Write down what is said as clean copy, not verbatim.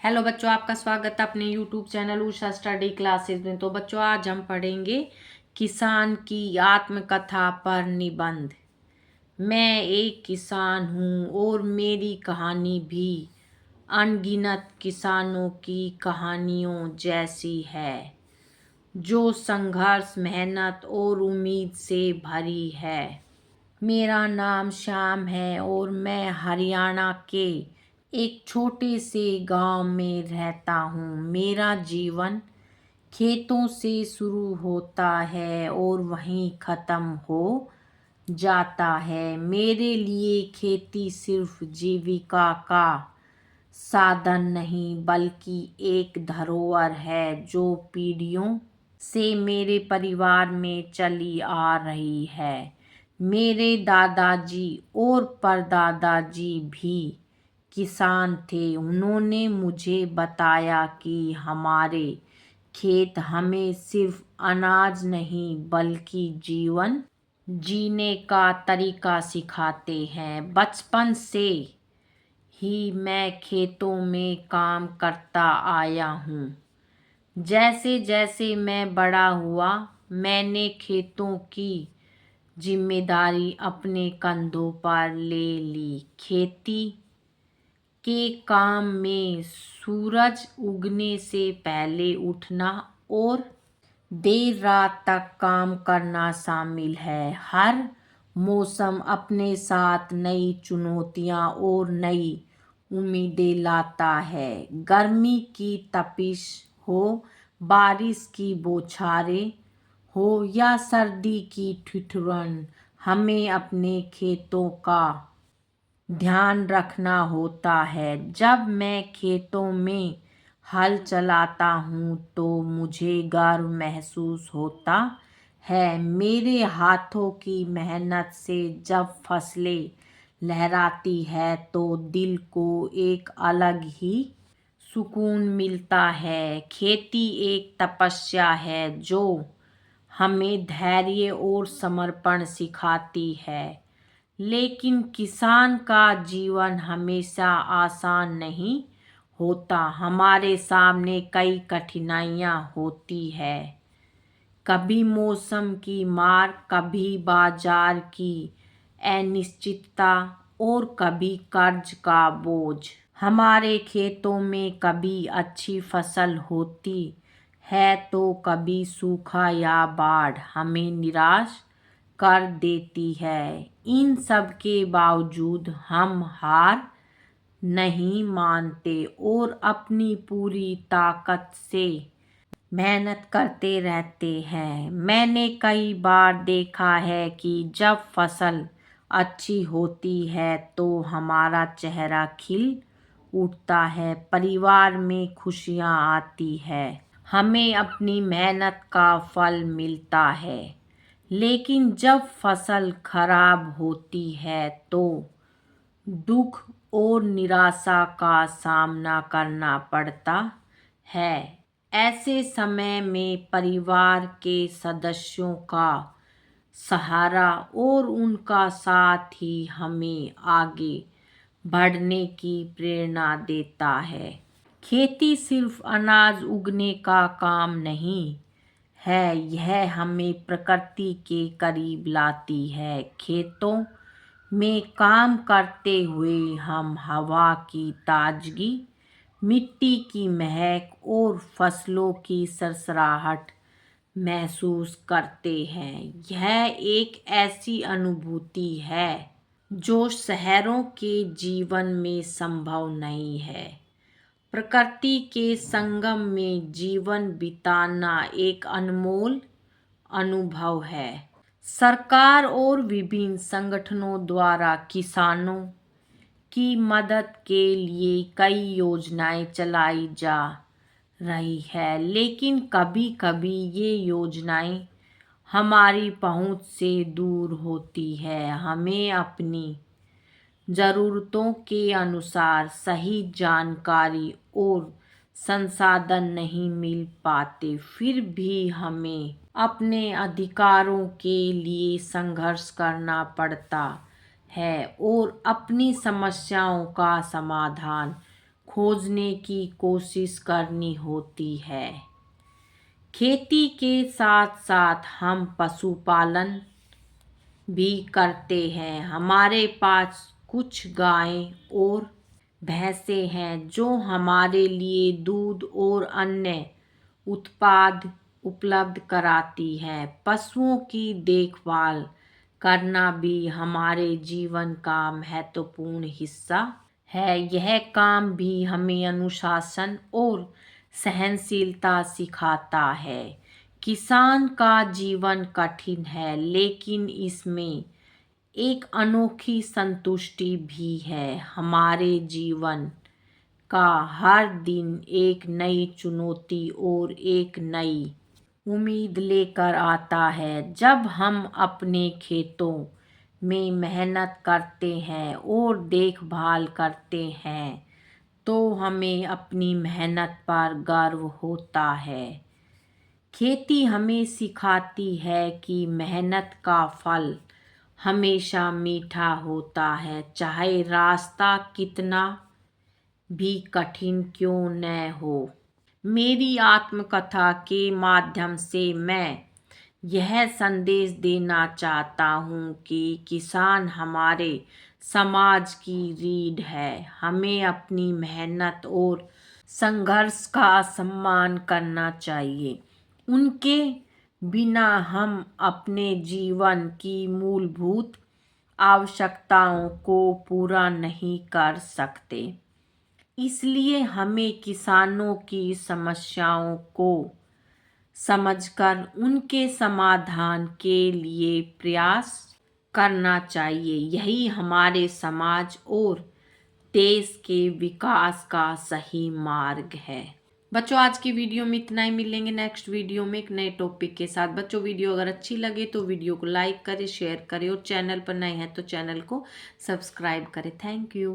Hello बच्चों, आपका स्वागत है अपने YouTube channel Usha study classes में। तो बच्चों, आज हम पढ़ेंगे किसान की आत्मकथा पर निबंध। मैं एक किसान हूँ और मेरी कहानी भी अनगिनत किसानों की कहानियों जैसी है, जो संघर्ष, मेहनत और उम्मीद से भरी है। मेरा नाम श्याम है और मैं हरियाणा के एक छोटे से गांव में रहता हूँ। मेरा जीवन खेतों से शुरू होता है और वहीं ख़त्म हो जाता है। मेरे लिए खेती सिर्फ जीविका का साधन नहीं, बल्कि एक धरोहर है जो पीढ़ियों से मेरे परिवार में चली आ रही है। मेरे दादाजी और परदादाजी भी किसान थे। उन्होंने मुझे बताया कि हमारे खेत हमें सिर्फ अनाज नहीं, बल्कि जीवन जीने का तरीका सिखाते हैं। बचपन से ही मैं खेतों में काम करता आया हूँ। जैसे जैसे मैं बड़ा हुआ, मैंने खेतों की जिम्मेदारी अपने कंधों पर ले ली। खेती के काम में सूरज उगने से पहले उठना और देर रात तक काम करना शामिल है। हर मौसम अपने साथ नई चुनौतियां और नई उम्मीदें लाता है। गर्मी की तपिश हो, बारिश की बौछारें हो या सर्दी की ठिठुरन, हमें अपने खेतों का ध्यान रखना होता है। जब मैं खेतों में हल चलाता हूँ तो मुझे गर्व महसूस होता है। मेरे हाथों की मेहनत से जब फसलें लहराती है तो दिल को एक अलग ही सुकून मिलता है। खेती एक तपस्या है जो हमें धैर्य और समर्पण सिखाती है। लेकिन किसान का जीवन हमेशा आसान नहीं होता। हमारे सामने कई कठिनाइयाँ होती है। कभी मौसम की मार, कभी बाजार की अनिश्चितता और कभी कर्ज का बोझ। हमारे खेतों में कभी अच्छी फसल होती है तो कभी सूखा या बाढ़ हमें निराश कर देती है। इन सब के बावजूद हम हार नहीं मानते और अपनी पूरी ताकत से मेहनत करते रहते हैं। मैंने कई बार देखा है कि जब फसल अच्छी होती है तो हमारा चेहरा खिल उठता है, परिवार में खुशियाँ आती है, हमें अपनी मेहनत का फल मिलता है। लेकिन जब फसल खराब होती है तो दुख और निराशा का सामना करना पड़ता है। ऐसे समय में परिवार के सदस्यों का सहारा और उनका साथ ही हमें आगे बढ़ने की प्रेरणा देता है। खेती सिर्फ अनाज उगने का काम नहीं है, यह हमें प्रकृति के करीब लाती है। खेतों में काम करते हुए हम हवा की ताजगी, मिट्टी की महक और फसलों की सरसराहट महसूस करते हैं। यह एक ऐसी अनुभूति है जो शहरों के जीवन में संभव नहीं है। प्रकृति के संगम में जीवन बिताना एक अनमोल अनुभव है। सरकार और विभिन्न संगठनों द्वारा किसानों की मदद के लिए कई योजनाएं चलाई जा रही है, लेकिन कभी कभी ये योजनाएं हमारी पहुंच से दूर होती है। हमें अपनी ज़रूरतों के अनुसार सही जानकारी और संसाधन नहीं मिल पाते। फिर भी हमें अपने अधिकारों के लिए संघर्ष करना पड़ता है और अपनी समस्याओं का समाधान खोजने की कोशिश करनी होती है। खेती के साथ साथ हम पशुपालन भी करते हैं। हमारे पास कुछ गायें और भैंसें हैं जो हमारे लिए दूध और अन्य उत्पाद उपलब्ध कराती हैं। पशुओं की देखभाल करना भी हमारे जीवन का महत्वपूर्ण हिस्सा है। यह काम भी हमें अनुशासन और सहनशीलता सिखाता है। किसान का जीवन कठिन है, लेकिन इसमें एक अनोखी संतुष्टि भी है। हमारे जीवन का हर दिन एक नई चुनौती और एक नई उम्मीद लेकर आता है। जब हम अपने खेतों में मेहनत करते हैं और देखभाल करते हैं तो हमें अपनी मेहनत पर गर्व होता है। खेती हमें सिखाती है कि मेहनत का फल हमेशा मीठा होता है, चाहे रास्ता कितना भी कठिन क्यों न हो। मेरी आत्मकथा के माध्यम से मैं यह संदेश देना चाहता हूँ कि किसान हमारे समाज की रीढ़ है। हमें अपनी मेहनत और संघर्ष का सम्मान करना चाहिए। उनके बिना हम अपने जीवन की मूलभूत आवश्यकताओं को पूरा नहीं कर सकते। इसलिए हमें किसानों की समस्याओं को समझकर उनके समाधान के लिए प्रयास करना चाहिए। यही हमारे समाज और देश के विकास का सही मार्ग है। बच्चों, आज की वीडियो में इतना ही। मिलेंगे नेक्स्ट वीडियो में एक नए टॉपिक के साथ। बच्चों, वीडियो अगर अच्छी लगे तो वीडियो को लाइक करें, शेयर करें और चैनल पर नए हैं तो चैनल को सब्सक्राइब करें। Thank you.